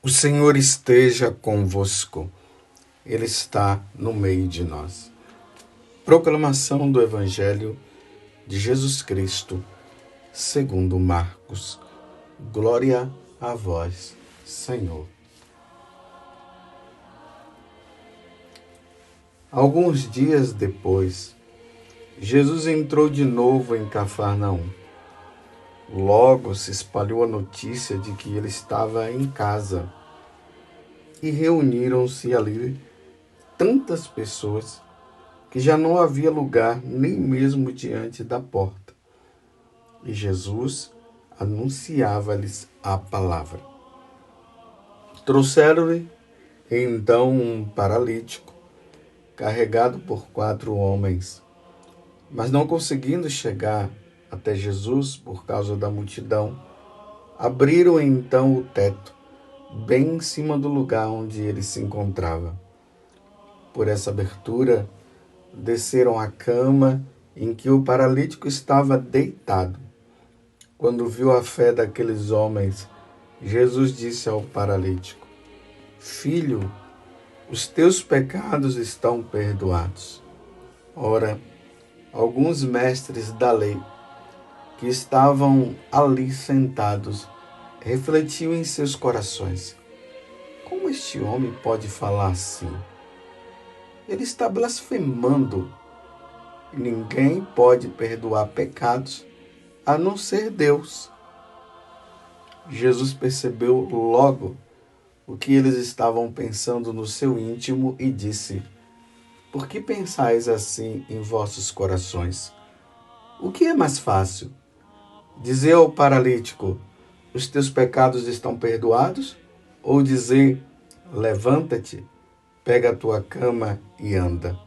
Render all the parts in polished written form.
O Senhor esteja convosco, Ele está no meio de nós. Proclamação do Evangelho de Jesus Cristo, segundo Marcos. Glória a vós, Senhor. Alguns dias depois, Jesus entrou de novo em Cafarnaum. Logo se espalhou a notícia de que ele estava em casa. E reuniram-se ali tantas pessoas que já não havia lugar nem mesmo diante da porta. E Jesus anunciava-lhes a palavra. Trouxeram-lhe então um paralítico, carregado por 4 homens. Mas não conseguindo chegar até Jesus por causa da multidão, abriram então o teto, bem em cima do lugar onde ele se encontrava. Por essa abertura, desceram a cama em que o paralítico estava deitado. Quando viu a fé daqueles homens, Jesus disse ao paralítico: Filho, os teus pecados estão perdoados. Ora, alguns mestres da lei que estavam ali sentados refletiam em seus corações: como este homem pode falar assim? Ele está blasfemando. Ninguém pode perdoar pecados a não ser Deus. Jesus percebeu logo o que eles estavam pensando no seu íntimo e disse: Por que pensais assim em vossos corações? O que é mais fácil? Dizer ao paralítico: os teus pecados estão perdoados? Ou dizer: levanta-te, pega a tua cama e anda?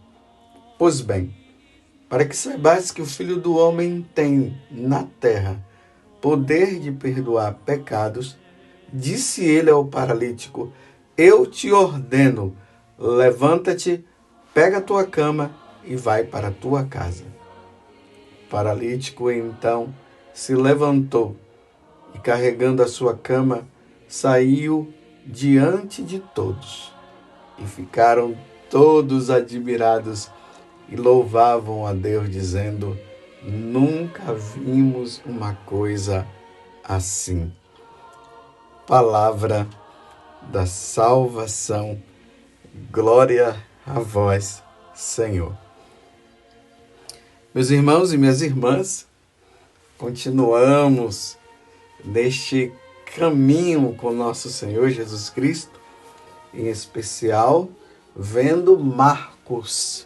Pois bem, para que saibais que o Filho do Homem tem na terra poder de perdoar pecados, disse ele ao paralítico: eu te ordeno, levanta-te, pega a tua cama e vai para a tua casa. O paralítico então se levantou e, carregando a sua cama, saiu diante de todos. E ficaram todos admirados e louvavam a Deus, dizendo: nunca vimos uma coisa assim. Palavra da salvação. Glória a vós, Senhor. Meus irmãos e minhas irmãs, continuamos neste caminho com nosso Senhor Jesus Cristo, em especial vendo Marcos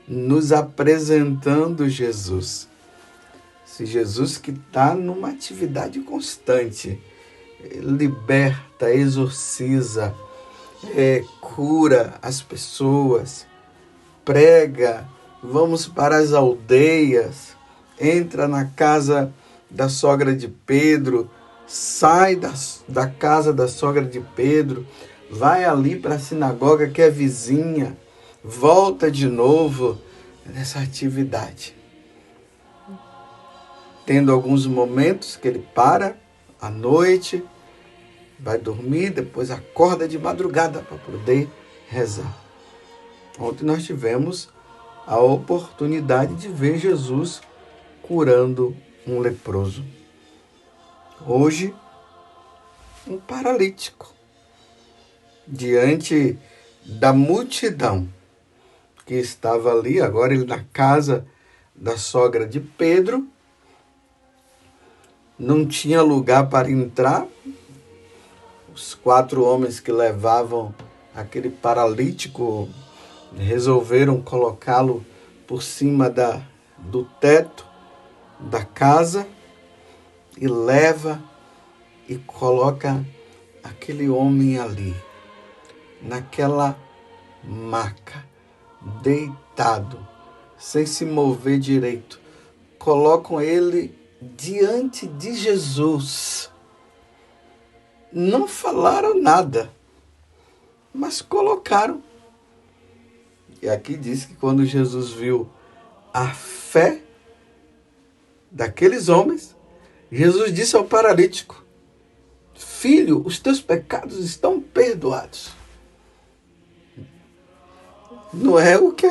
nos apresentando Jesus. Esse Jesus que está numa atividade constante, liberta, exorciza, cura as pessoas, prega, vamos para as aldeias, entra na casa da sogra de Pedro, sai da casa da sogra de Pedro, vai ali para a sinagoga que é vizinha, volta de novo nessa atividade. Tendo alguns momentos que ele para à noite, vai dormir, depois acorda de madrugada para poder rezar. Ontem nós tivemos a oportunidade de ver Jesus curando um leproso. Hoje, um paralítico. Diante da multidão que estava ali, agora ele na casa da sogra de Pedro, não tinha lugar para entrar. Os 4 homens que levavam aquele paralítico resolveram colocá-lo por cima do teto da casa e leva e coloca aquele homem ali, naquela maca, deitado, sem se mover direito. Colocam ele diante de Jesus. Não falaram nada, mas colocaram. E aqui diz que quando Jesus viu a fé daqueles homens, Jesus disse ao paralítico: filho, os teus pecados estão perdoados. Não é o que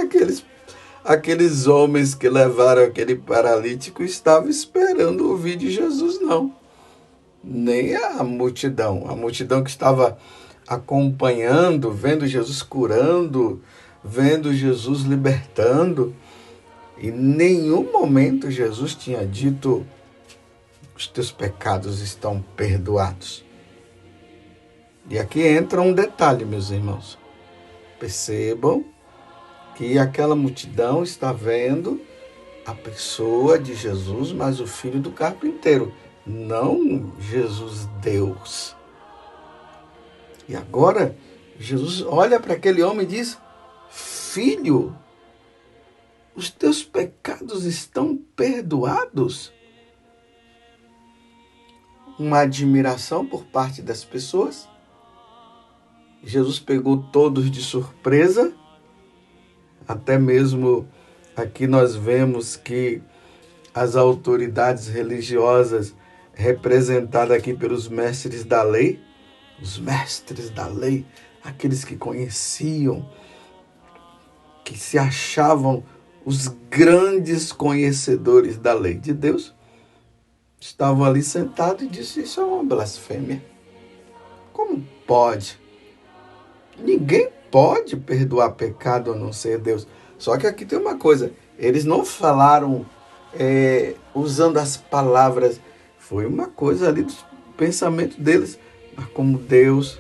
aqueles homens que levaram aquele paralítico estavam esperando ouvir de Jesus, não. Nem a multidão que estava acompanhando, vendo Jesus curando, vendo Jesus libertando. Em nenhum momento Jesus tinha dito: os teus pecados estão perdoados. E aqui entra um detalhe, meus irmãos. Percebam que aquela multidão está vendo a pessoa de Jesus, mas o filho do carpinteiro, não Jesus Deus. E agora Jesus olha para aquele homem e diz: filho, os teus pecados estão perdoados. Uma admiração por parte das pessoas. Jesus pegou todos de surpresa. Até mesmo aqui nós vemos que as autoridades religiosas, representadas aqui pelos mestres da lei, os mestres da lei, aqueles que conheciam, que se achavam os grandes conhecedores da lei de Deus, estavam ali sentados e disseram: isso é uma blasfêmia. Como pode? Ninguém pode perdoar pecado a não ser Deus. Só que aqui tem uma coisa, eles não falaram usando as palavras, foi uma coisa ali do pensamento deles, mas como Deus,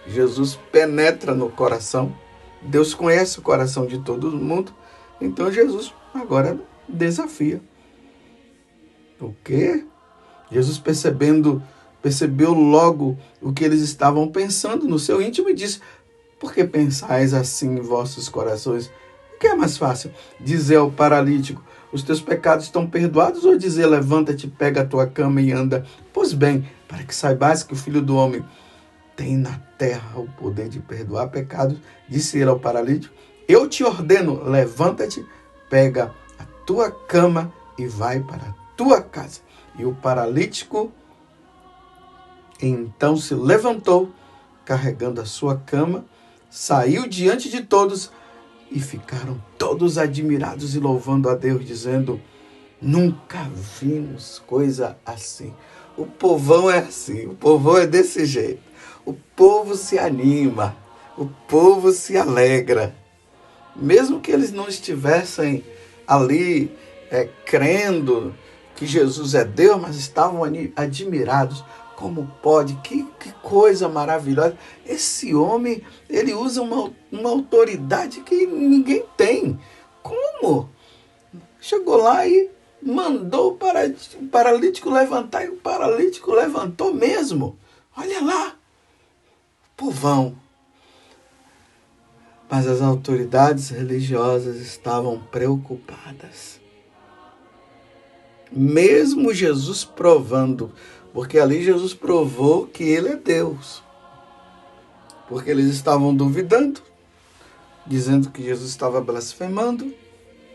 Jesus penetra no coração, Deus conhece o coração de todo mundo, então Jesus agora desafia. O quê? Jesus percebeu logo o que eles estavam pensando no seu íntimo e disse: por que pensais assim em vossos corações? O que é mais fácil? Dizer ao paralítico: os teus pecados estão perdoados, ou dizer: levanta-te, pega a tua cama e anda? Pois bem, para que saibais que o Filho do Homem tem na terra o poder de perdoar pecados, disse ele ao paralítico: eu te ordeno, levanta-te, pega a tua cama e vai para a tua casa. E o paralítico então se levantou, carregando a sua cama, saiu diante de todos e ficaram todos admirados e louvando a Deus, dizendo: nunca vimos coisa assim. O povão é assim, o povão é desse jeito. O povo se anima, o povo se alegra. Mesmo que eles não estivessem ali crendo que Jesus é Deus, mas estavam admirados. Como pode? Que coisa maravilhosa. Esse homem, ele usa uma autoridade que ninguém tem. Como? Chegou lá e mandou o paralítico levantar, e o paralítico levantou mesmo. Olha lá, povão. Mas as autoridades religiosas estavam preocupadas. Mesmo Jesus provando, porque ali Jesus provou que ele é Deus. Porque eles estavam duvidando, dizendo que Jesus estava blasfemando,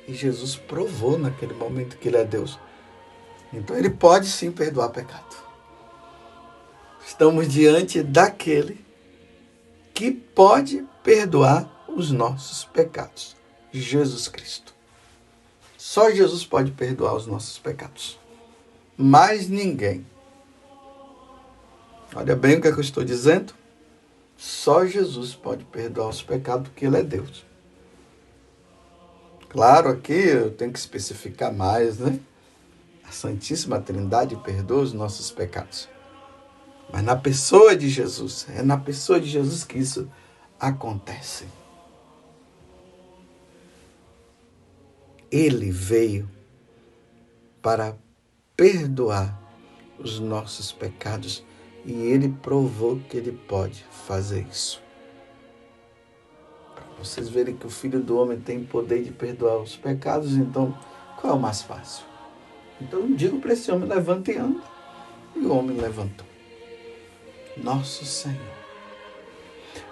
e Jesus provou naquele momento que ele é Deus. Então ele pode sim perdoar pecado. Estamos diante daquele que pode perdoar os nossos pecados. Jesus Cristo. Só Jesus pode perdoar os nossos pecados. Mais ninguém. Olha bem o que eu estou dizendo. Só Jesus pode perdoar os pecados, porque ele é Deus. Claro, aqui eu tenho que especificar mais, né? A Santíssima Trindade perdoa os nossos pecados. Mas na pessoa de Jesus, é na pessoa de Jesus que isso acontece. Ele veio para perdoar os nossos pecados e ele provou que ele pode fazer isso. Para vocês verem que o Filho do Homem tem poder de perdoar os pecados, então qual é o mais fácil? Então eu digo para esse homem: levanta e anda. E o homem levantou. Nosso Senhor.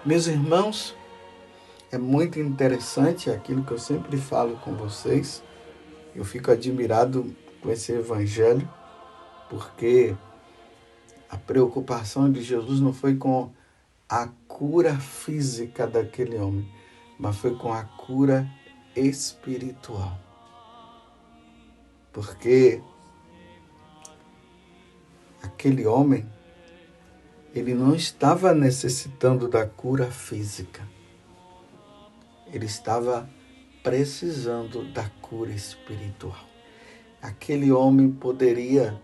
Meus irmãos, é muito interessante aquilo que eu sempre falo com vocês. Eu fico admirado com esse evangelho, porque A preocupação de Jesus não foi com a cura física daquele homem, mas foi com a cura espiritual. Porque aquele homem, ele não estava necessitando da cura física. Ele estava precisando da cura espiritual. Aquele homem poderia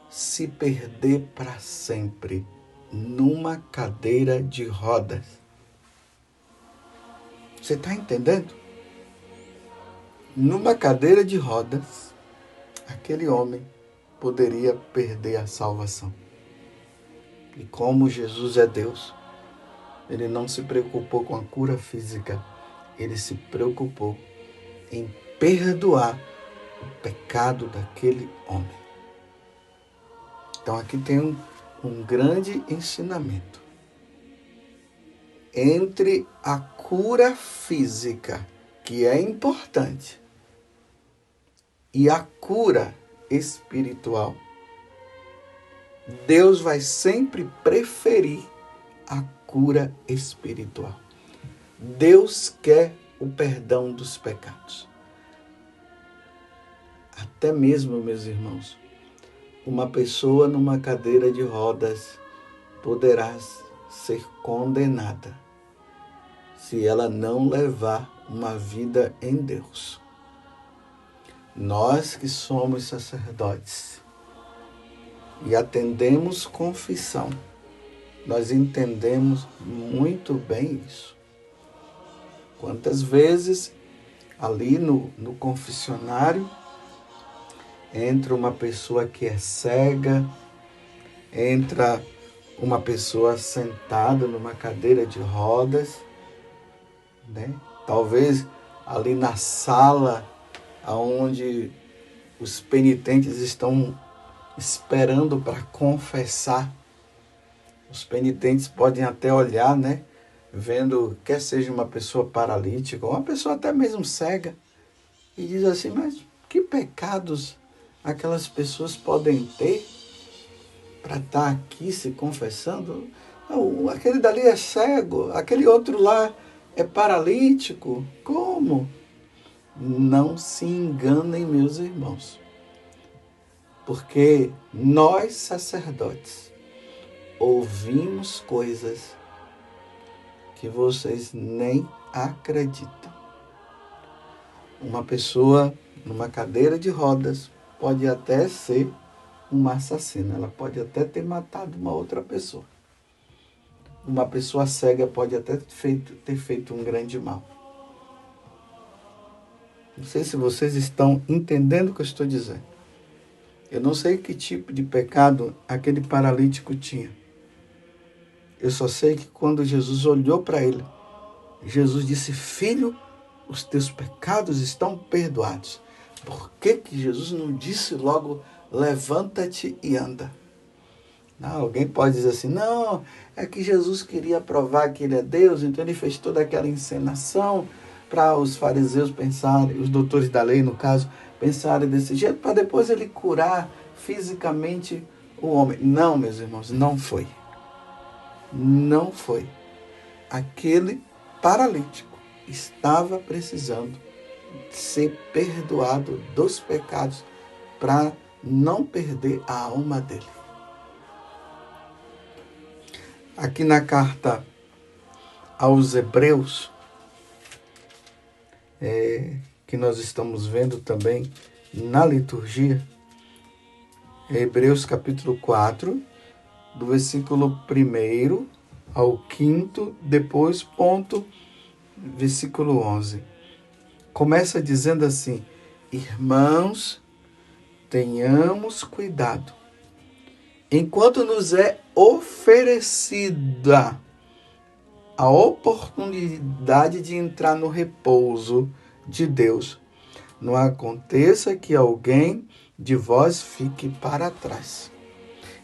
se perder para sempre numa cadeira de rodas. Você está entendendo? Numa cadeira de rodas, aquele homem poderia perder a salvação. E como Jesus é Deus, ele não se preocupou com a cura física, ele se preocupou em perdoar o pecado daquele homem. Então aqui tem um grande ensinamento. Entre a cura física, que é importante, e a cura espiritual, Deus vai sempre preferir a cura espiritual. Deus quer o perdão dos pecados. Até mesmo, meus irmãos, uma pessoa numa cadeira de rodas poderá ser condenada se ela não levar uma vida em Deus. Nós que somos sacerdotes e atendemos confissão, nós entendemos muito bem isso. Quantas vezes ali no confessionário entra uma pessoa que é cega, entra uma pessoa sentada numa cadeira de rodas, né? Talvez ali na sala onde os penitentes estão esperando para confessar. Os penitentes podem até olhar, né? Vendo, quer seja uma pessoa paralítica, ou uma pessoa até mesmo cega, e diz assim, mas que pecados aquelas pessoas podem ter para estar aqui se confessando? Não, aquele dali é cego, aquele outro lá é paralítico. Como? Não se enganem, meus irmãos. Porque nós, sacerdotes, ouvimos coisas que vocês nem acreditam. Uma pessoa numa cadeira de rodas pode até ser uma assassina, ela pode até ter matado uma outra pessoa. Uma pessoa cega pode até ter feito um grande mal. Não sei se vocês estão entendendo o que eu estou dizendo. Eu não sei que tipo de pecado aquele paralítico tinha. Eu só sei que quando Jesus olhou para ele, Jesus disse, filho, os teus pecados estão perdoados. Por que Jesus não disse logo, levanta-te e anda? Não, alguém pode dizer assim, não, é que Jesus queria provar que ele é Deus, então ele fez toda aquela encenação para os fariseus pensarem, os doutores da lei, no caso, pensarem desse jeito, para depois ele curar fisicamente o homem. Não, meus irmãos, não foi. Não foi. Aquele paralítico estava precisando ser perdoado dos pecados para não perder a alma dele. Aqui na carta aos Hebreus, que nós estamos vendo também na liturgia, Hebreus capítulo 4, do versículo 1 ao 5º, depois versículo 11. Começa dizendo assim, irmãos, tenhamos cuidado, enquanto nos é oferecida a oportunidade de entrar no repouso de Deus, não aconteça que alguém de vós fique para trás.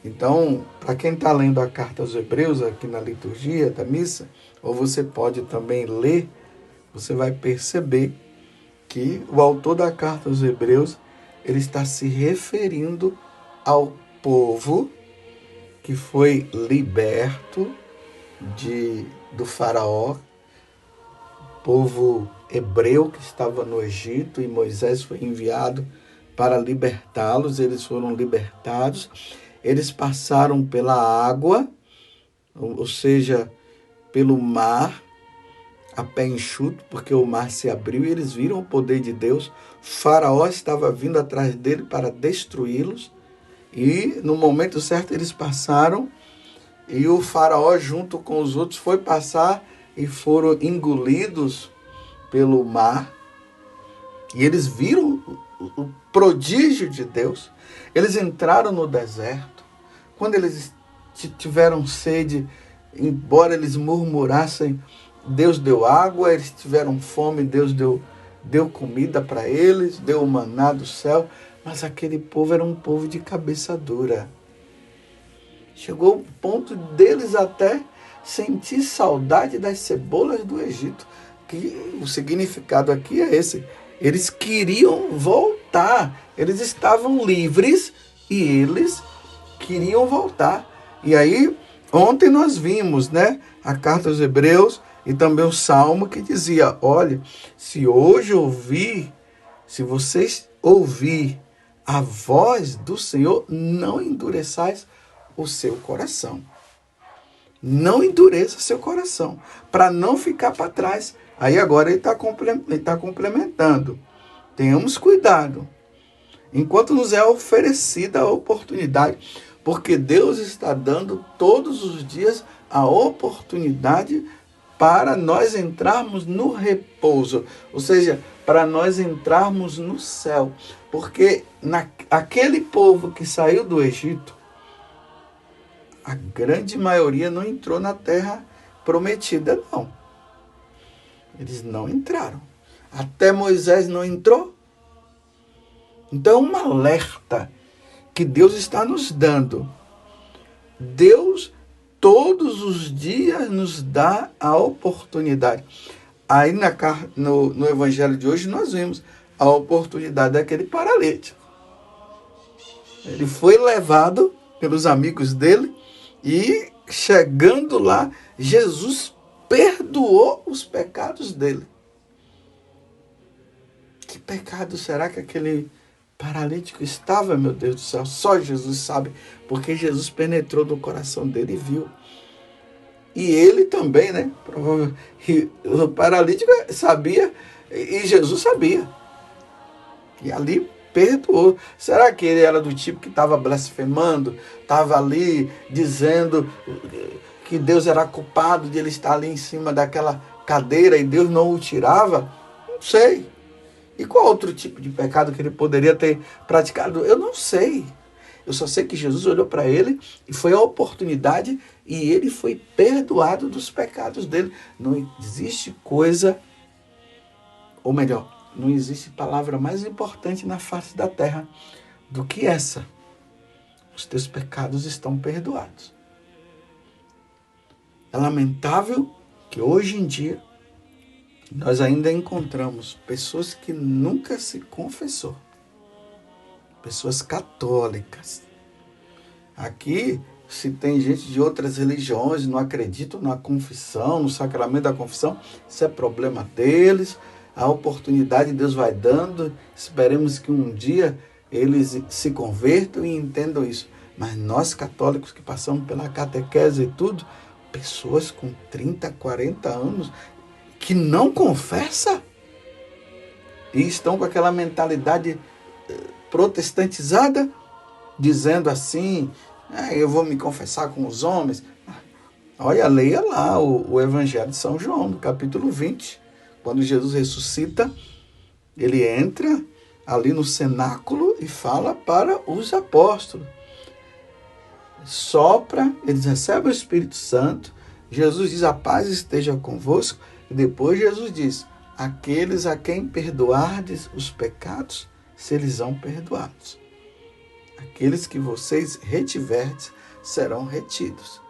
Então, para quem está lendo a carta aos Hebreus aqui na liturgia da missa, ou você pode também ler, você vai perceber que o autor da carta aos Hebreus, ele está se referindo ao povo que foi liberto do faraó, povo hebreu que estava no Egito, e Moisés foi enviado para libertá-los. Eles foram libertados, eles passaram pela água, ou seja, pelo mar, a pé enxuto, porque o mar se abriu e eles viram o poder de Deus. O faraó estava vindo atrás dele para destruí-los, e no momento certo eles passaram, e o faraó junto com os outros foi passar e foram engolidos pelo mar. E eles viram o prodígio de Deus. Eles entraram no deserto. Quando eles tiveram sede, embora eles murmurassem, Deus deu água. Eles tiveram fome, Deus deu comida para eles, deu o maná do céu. Mas aquele povo era um povo de cabeça dura. Chegou o ponto deles até sentir saudade das cebolas do Egito. Que o significado aqui é esse. Eles queriam voltar. Eles estavam livres e eles queriam voltar. E aí, ontem nós vimos, né, a carta aos Hebreus e também o Salmo que dizia: olha, se vocês ouvir a voz do Senhor, não endureçais o seu coração. Não endureça seu coração, para não ficar para trás. Aí agora ele está complementando. Tenhamos cuidado, enquanto nos é oferecida a oportunidade, porque Deus está dando todos os dias a oportunidade para nós entrarmos no repouso, ou seja, para nós entrarmos no céu. Porque aquele povo que saiu do Egito, a grande maioria não entrou na terra prometida, não. Eles não entraram. Até Moisés não entrou. Então é um alerta que Deus está nos dando. Deus todos os dias nos dá a oportunidade. Aí no evangelho de hoje nós vimos a oportunidade daquele paralítico. Ele foi levado pelos amigos dele e, chegando lá, Jesus perdoou os pecados dele. Que pecado será que aquele paralítico estava, meu Deus do céu? Só Jesus sabe, porque Jesus penetrou no coração dele e viu. E ele também, né? Provavelmente, o paralítico sabia, e Jesus sabia. E ali perdoou. Será que ele era do tipo que estava blasfemando, estava ali dizendo que Deus era culpado de ele estar ali em cima daquela cadeira e Deus não o tirava? Não sei. E qual outro tipo de pecado que ele poderia ter praticado? Eu não sei. Eu só sei que Jesus olhou para ele e foi a oportunidade e ele foi perdoado dos pecados dele. Não existe coisa, ou melhor, não existe palavra mais importante na face da terra do que essa. Os teus pecados estão perdoados. É lamentável que hoje em dia nós ainda encontramos pessoas que nunca se confessou. Pessoas católicas. Aqui, se tem gente de outras religiões, não acreditam na confissão, no sacramento da confissão, isso é problema deles. A oportunidade Deus vai dando. Esperemos que um dia eles se convertam e entendam isso. Mas nós católicos que passamos pela catequese e tudo, pessoas com 30, 40 anos que não confessam e estão com aquela mentalidade protestantizada, dizendo assim: eu vou me confessar com os homens. Olha, leia lá o Evangelho de São João, no capítulo 20. Quando Jesus ressuscita, ele entra ali no cenáculo e fala para os apóstolos. Sopra, eles recebem o Espírito Santo. Jesus diz: a paz esteja convosco. E depois Jesus diz: aqueles a quem perdoardes os pecados, serão perdoados. Aqueles que vocês retiverdes, serão retidos.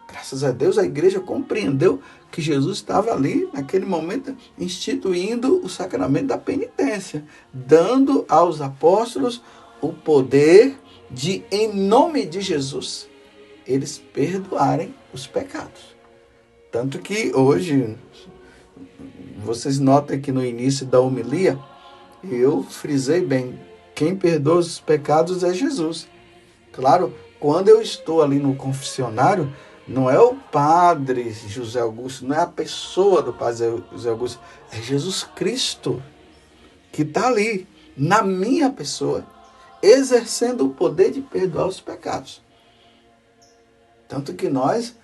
Graças a Deus, a igreja compreendeu que Jesus estava ali, naquele momento, instituindo o sacramento da penitência, dando aos apóstolos o poder de, em nome de Jesus, eles perdoarem os pecados. Tanto que hoje, vocês notam que no início da homilia, eu frisei bem, quem perdoa os pecados é Jesus. Claro, quando eu estou ali no confessionário, não é o padre José Augusto, não é a pessoa do padre José Augusto, é Jesus Cristo que está ali, na minha pessoa, exercendo o poder de perdoar os pecados. Tanto que nós,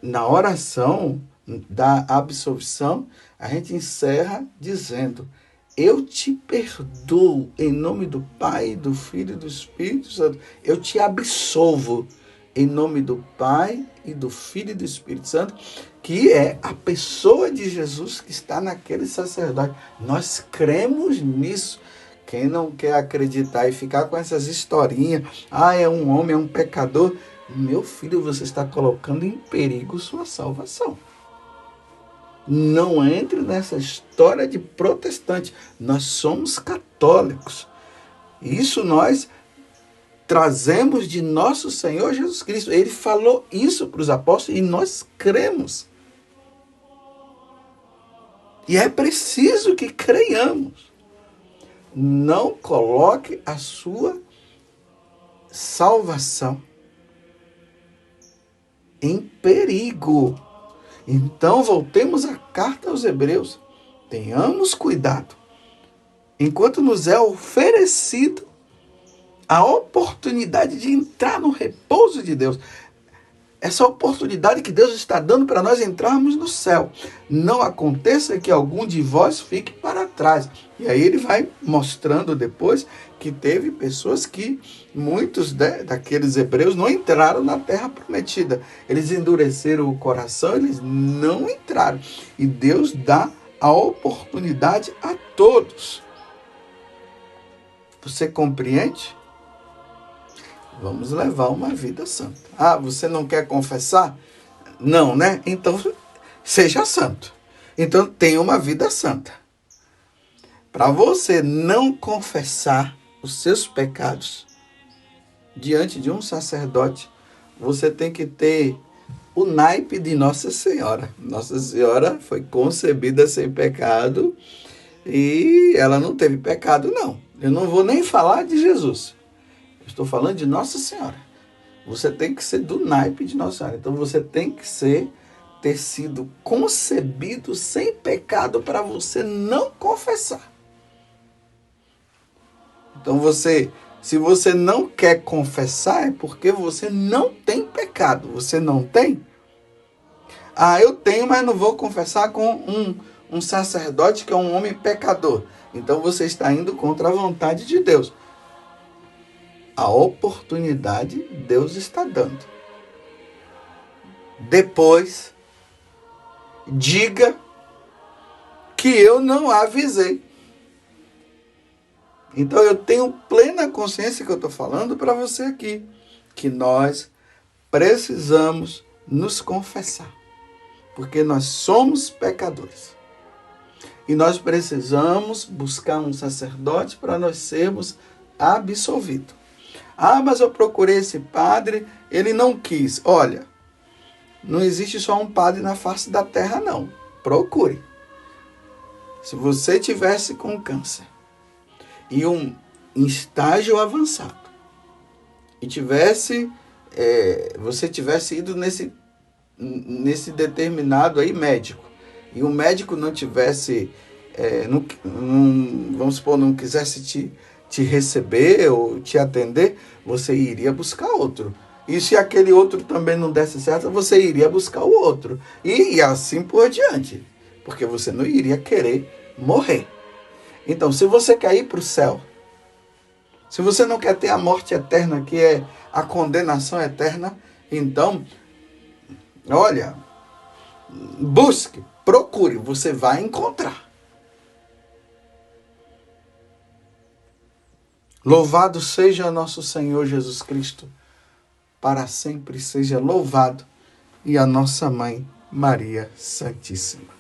na oração da absolvição, a gente encerra dizendo: eu te perdoo em nome do Pai, do Filho e do Espírito Santo. Eu te absolvo em nome do Pai e do Filho e do Espírito Santo, que é a pessoa de Jesus que está naquele sacerdote. Nós cremos nisso. Quem não quer acreditar e ficar com essas historinhas, é um homem, é um pecador, meu filho, você está colocando em perigo sua salvação. Não entre nessa história de protestante. Nós somos católicos. Isso nós trazemos de nosso Senhor Jesus Cristo. Ele falou isso para os apóstolos e nós cremos. E é preciso que creiamos. Não coloque a sua salvação em perigo. Então, voltemos à carta aos Hebreus. Tenhamos cuidado. Enquanto nos é oferecido a oportunidade de entrar no repouso de Deus. Essa oportunidade que Deus está dando para nós entrarmos no céu. Não aconteça que algum de vós fique para trás. E aí ele vai mostrando depois que teve pessoas que, muitos daqueles hebreus não entraram na terra prometida. Eles endureceram o coração, eles não entraram. E Deus dá a oportunidade a todos. Você compreende? Vamos levar uma vida santa. Você não quer confessar? Não, né? Então, seja santo. Então, tenha uma vida santa. Para você não confessar os seus pecados diante de um sacerdote, você tem que ter o naipe de Nossa Senhora. Nossa Senhora foi concebida sem pecado e ela não teve pecado, não. Eu não vou nem falar de Jesus. Estou falando de Nossa Senhora. Você tem que ser do naipe de Nossa Senhora. Então você tem que ter sido concebido sem pecado para você não confessar. Então se você não quer confessar, é porque você não tem pecado. Você não tem? Eu tenho, mas não vou confessar com um sacerdote que é um homem pecador. Então você está indo contra a vontade de Deus. A oportunidade Deus está dando. Depois, diga que eu não avisei. Então eu tenho plena consciência que eu estou falando para você aqui, que nós precisamos nos confessar, porque nós somos pecadores. E nós precisamos buscar um sacerdote para nós sermos absolvidos. Mas eu procurei esse padre, ele não quis. Olha, não existe só um padre na face da terra, não. Procure. Se você tivesse com câncer e em estágio avançado, e você tivesse ido nesse determinado aí médico, e o médico não tivesse, vamos supor, não quisesse te receber ou te atender, você iria buscar outro. E se aquele outro também não desse certo, você iria buscar o outro. E assim por diante. Porque você não iria querer morrer. Então, se você quer ir para o céu, se você não quer ter a morte eterna, que é a condenação eterna, então, olha, busque, procure, você vai encontrar. Louvado seja nosso Senhor Jesus Cristo, para sempre seja louvado, e a nossa Mãe Maria Santíssima.